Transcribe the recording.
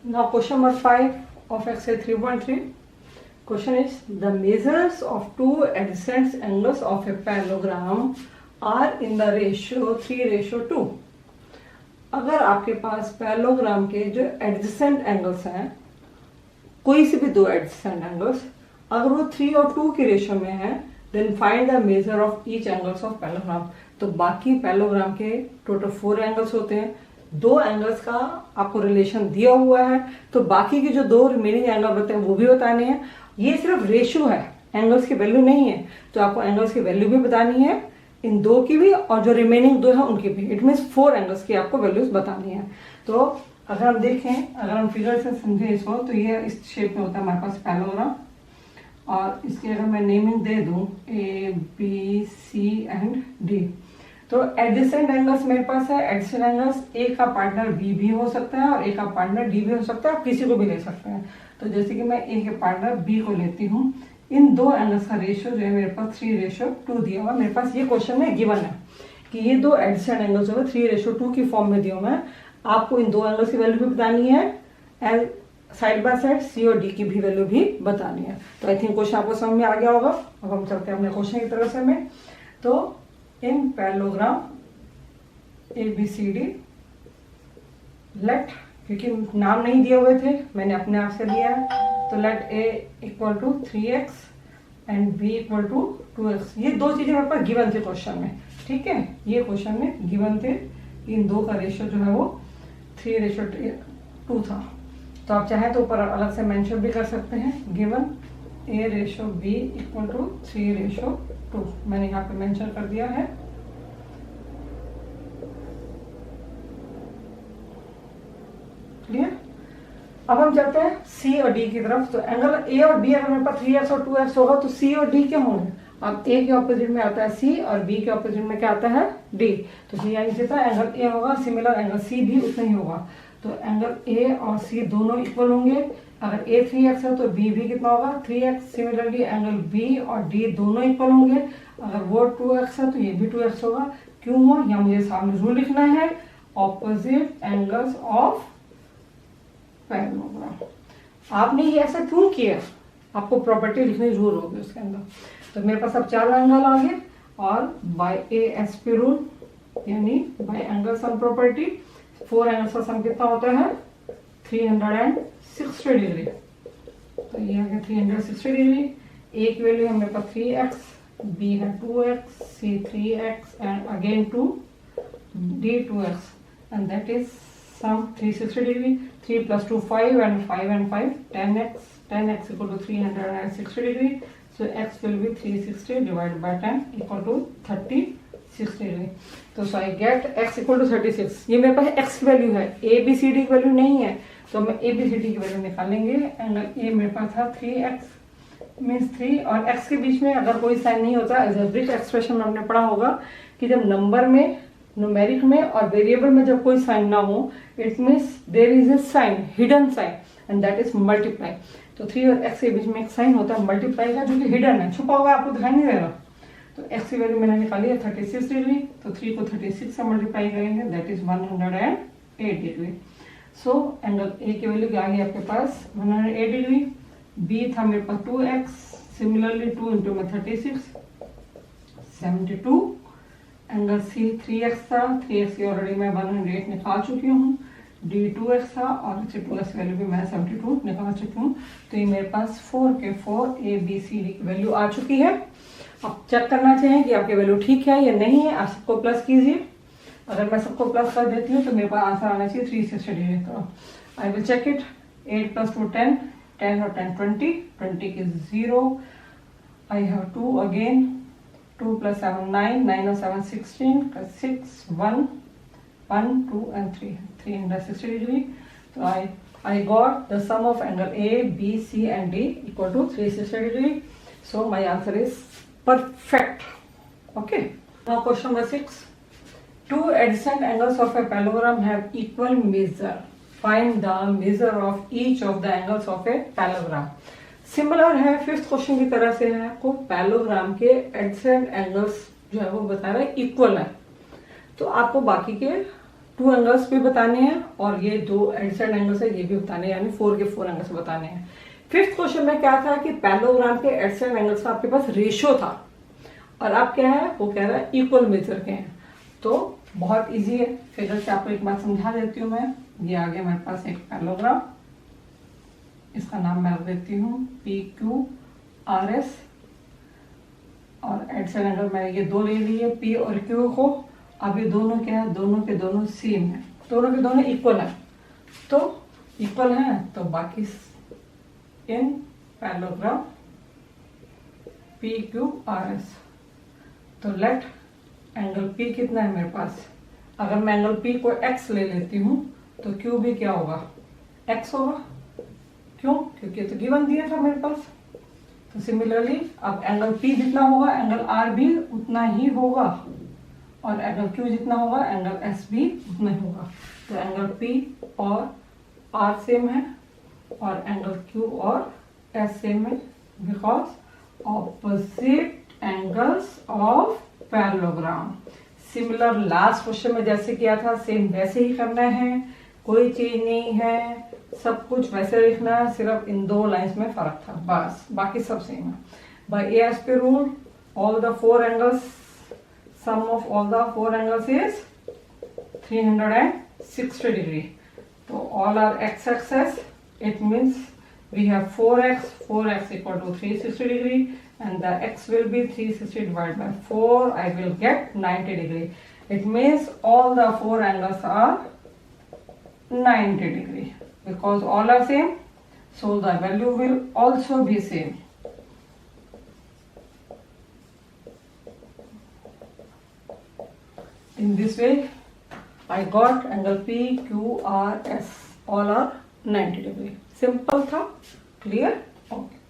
Now question number 5 of exercise 3.3. Question is the measures of two adjacent angles of a parallelogram are in the ratio 3:2. अगर आपके पास parallelogram के जो adjacent angles हैं, कोई से भी दो एडजेसेंट एंगल्स अगर वो 3 और 2 की रेशियो में है, then find the measure of each angles of parallelogram. तो बाकी पैरेललोग्राम के टोटल 4 एंगल्स होते हैं, 2 एंगल्स का आपको रिलेशन दिया हुआ है, तो बाकी के जो 2 रिमेनिंग एंगल होते हैं वो भी बताने हैं। ये सिर्फ रेशियो है, एंगल्स की वैल्यू नहीं है, तो आपको एंगल्स की वैल्यू भी बतानी है, इन 2 की भी और जो रिमेनिंग 2 है उनकी भी। इट मीन्स 4 एंगल्स की आपको वैल्यूज बतानी है। तो अगर हम देखें, अगर हम फिगर से समझें इसको, तो ये इस शेप में होता है हमारे पास पैरेललोग्राम, और इसकी अगर मैं नेमिंग दे दूं A, B, C and D, तो एडजेसेंट एंगल्स मेरे पास है। एडजेसेंट एंगल्स ए का पार्टनर बी भी हो सकता है और ए का पार्टनर डी भी हो सकता है, आप किसी को भी ले सकते हैं। तो जैसे कि मैं ए के पार्टनर बी को लेती हूँ, इन 2 एंगल्स का रेशियो जो है मेरे पास 3:2 दिया हुआ। मेरे पास ये क्वेश्चन में गिवन है कि ये 2 एडजेसेंट एंगल्स जो है 3:2 की फॉर्म में दिए हुए हैं। आपको इन 2 एंगल्स की वैल्यू भी बतानी है एंड साइड बाय साइड सी और डी की भी वैल्यू भी बतानी है। तो आई थिंक क्वेश्चन आपको समझ में आ गया होगा। अब हम चलते हैं अपने क्वेश्चन की तरफ से में। तो इन पैरेललोग्राम ABCD लेट, क्योंकि नाम नहीं दिए हुए थे, मैंने अपने आप से लिया है, तो late A = 3x and B = 2x। ये 2 चीजें मेरे पास गिवन थे क्वेश्चन में, ठीक है, ये क्वेश्चन में गिवन थे। इन 2 का रेशियो जो है वो 3:2 था। तो आप चाहें तो ऊपर अलग से मेंशन भी कर सकते हैं, गिवन A:B = 3:2। मैंने यहाँ पे मेंशन कर दिया है। क्लियर? अब हम चलते हैं सी और डी की तरफ। तो एंगल ए और बी अगर मेरे पास 3x और 2x होगा, तो सी और डी क्या होंगे? अब ए के ऑपोजिट में आता है सी और बी के ऑपोजिट में क्या आता है? डी। तो सी यानी जितना एंगल ए होगा, सिमिलर एंगल सी भी उतना ही होगा। तो एंगल ए और सी दोनों इक्वल होंगे। अगर ए 3x है तो बी भी कितना होगा? 3x। सिमिलरली एंगल बी और डी दोनों इक्वल होंगे। अगर वो 2x है तो ये भी 2x होगा। क्यों हुआ? यहाँ मुझे सामने रूल लिखना है, ऑपोजिट एंगल्स ऑफ पैरेललोग्राम। आपने ये ऐसा क्यों किया? आपको प्रॉपर्टी लिखनी जरूर होगी उसके अंदर। तो मेरे पास अब 4 एंगल आ गए, और बाय ASP रूल यानी bye angle sum property 4 angles का सम कितना होता है? 360 डिग्री। तो ये आ गया 360 डिग्री। ए की वैल्यू है मेरे पास 3x, बी है 2x, C 3x and again 2, D 2x and that is sum 360 degree. 3 + 2 5 and 5 and 5 10x, 10x = 360 degree. So x will be 360 divided by 10 = 36 degree. तो so I get x = 36। ये मेरे पास x की value है, ABCD की value नहीं है, तो हम ABCD की वैल्यू निकालेंगे। एंगल A मेरे पास था 3x मीन्स 3, और x के बीच में अगर कोई साइन नहीं होता, अलजेब्रिक एक्सप्रेशन में हमने पढ़ा होगा कि जब नंबर में, न्यूमेरिक में और वेरिएबल में जब कोई साइन ना हो, it means there is a sign, hidden sign, and that is multiply. तो 3 और x के बीच में एक साइन होता है मल्टीप्लाई का, जो कि हिडन है, छुपा हुआ, आपको दिखाई नहीं दे रहा। तो x की वैल्यू मैंने निकाली है 36 डिग्री। तो 3 को 36 से मल्टीप्लाई करेंगे, that is 108 degree. So angle A की वैल्यू क्या आ गई आपके पास? 108 डिग्री। बी था मेरे पास 2x, सिमिलरली 2 × में 36 72। एंगल सी 3x था, 3x की ऑलरेडी मैं 108 निकाल चुकी हूँ। डी 2x था, और इसे 2x वैल्यू भी मैं 72 निकाल चुकी हूँ। तो ये मेरे पास 4 के 4 ABCD की वैल्यू आ चुकी है। अब चेक करना चाहिए कि आपकी वैल्यू ठीक है या नहीं है। आप सबको प्लस कीजिए। अगर मैं सबको प्लस कर देती हूँ तो मेरे पास आंसर आना चाहिए 360 डिग्री। तो आई विल चेक इट। 8 + 2 10, 10 और 10 20, 20 की 0। आई हैव 2 अगेन, 2 + 7 9, 9 और 7 16, 6 1 1 2 and 3, 360 degree. So I got the sum of angle A, B, C and D = 360 degree. So my answer is perfect. Okay. Now question number 6. Two adjacent angles of a parallelogram have equal measure. Find the measure of each of the angles of a parallelogram. Similar है, 5th question की तरह से है। आपको parallelogram के adjacent angles जो है वो बता रहा है इक्वल है, तो आपको बाकी के 2 एंगल्स भी बताने हैं और ये 2 एडजेसेंट एंगल्स है ये भी बताने हैं, यानी 4 के 4 एंगल्स बताने हैं। 5th क्वेश्चन में क्या था कि पैरेललोग्राम के एडजेसेंट एंगल्स का आपके पास रेशियो था और अब क्या है, वो कह रहा है इक्वल मेजर के हैं। तो बहुत इजी है, फिगर से आपको एक बात समझा देती हूँ मैं। ये आगे हमारे पास एक पैरेललोग्राम, इसका नाम मैं रख देती हूँ PQRS, और एडजेसेंट एंगल मैंने ये 2 ले लिए P और Q को। अब ये दोनों क्या है, दोनों के दोनों सेम है, दोनों के दोनों इक्वल है। तो इक्वल है तो बाकी इन पैरेललोग्राम PQRS। तो लेट एंगल P कितना है मेरे पास, अगर मैं एंगल P को x ले लेती हूँ तो Q भी क्या होगा, x होगा। क्यों, क्योंकि तो गिवन दिया था मेरे पास। तो सिमिलरली अब एंगल P जितना होगा एंगल R भी उतना ही होगा, और एंगल Q जितना होगा एंगल S भी उतना ही होगा। तो एंगल P और R सेम है और एंगल Q और S सेम है, because opposite angles of parallelogram. Similar last question में जैसे किया था सेम वैसे ही करना है, कोई चीज नहीं है, सब कुछ वैसे लिखना है, सिर्फ इन 2 लाइंस में फर्क था बस, बाकी सब सेम है। By ASP rule all the 4 angles, sum of all the 4 angles is 360 degree. So all are x-axis, it means we have 4x equal to 360 degree, and the x will be 360 divided by 4, I will get 90 degree. It means all the 4 angles are 90 degree, because all are same, so the value will also be same. In this way, I got angle PQRS. All are 90 degree. Simple था, clear? Okay.